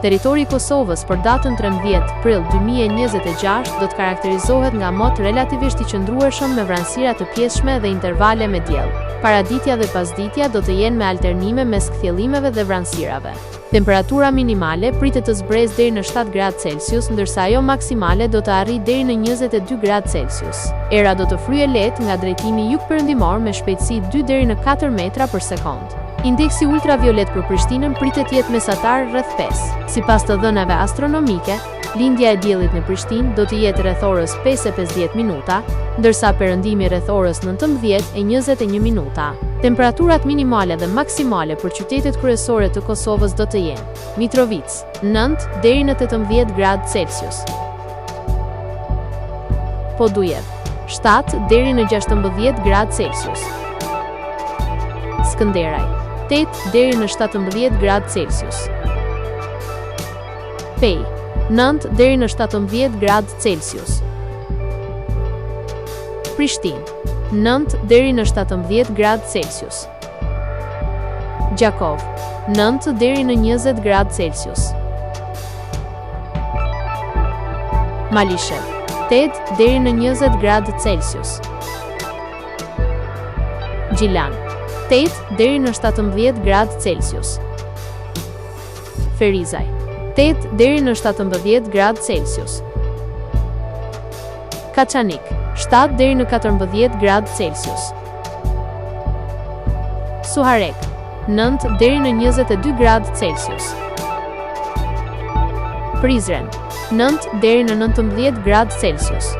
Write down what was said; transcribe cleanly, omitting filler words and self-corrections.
Territori i Kosovës për datën 13 prill 2026 do të karakterizohet nga mot relativisht i qëndrueshëm me vranësira të pjeshme dhe intervale me diell. Paraditja dhe pasditja do të jenë me alternime mes kthjellimeve dhe vranësirave. Temperatura minimale pritet të zbresë deri në 7 gradë Celsius, ndërsa ajo maksimale do të arrijë deri në 22 gradë Celsius. Era do të fryejë lehtë nga drejtimi jug-perëndimor me shpejtësi 2 deri në 4 metra për sekond. Indeksi ultraviolet për Prishtinën pritet të jetë mesatar rreth 5. Sipas të dhënave astronomike, lindja e diellit në Prishtinë do të jetë rreth orës 5:50 minuta, ndërsa perëndimi rreth orës 19:21 minuta. Temperaturat minimale dhe maksimale për qytetet kryesore të Kosovës do të jenë: Mitrovica 9 deri në 18 gradë Celsius, Podujev 7 deri në 16 gradë Celsius, Skënderaj 8 deri në 17 gradë Celsius, Pej 9 deri në 17 gradë Celsius, Prishtinë 9 deri në 17 gradë Celsius, Gjakov 9 deri në 20 gradë Celsius, Malishev 8 deri në 20 gradë Celsius, Gjilan 8 deri në 17 gradë Celsius, Ferizaj 8 deri në 17 gradë Celsius, Kaçanik 7 deri në 14 gradë Celsius, Suharek 9 deri në 22 gradë Celsius, Prizren 9 deri në 19 gradë Celsius,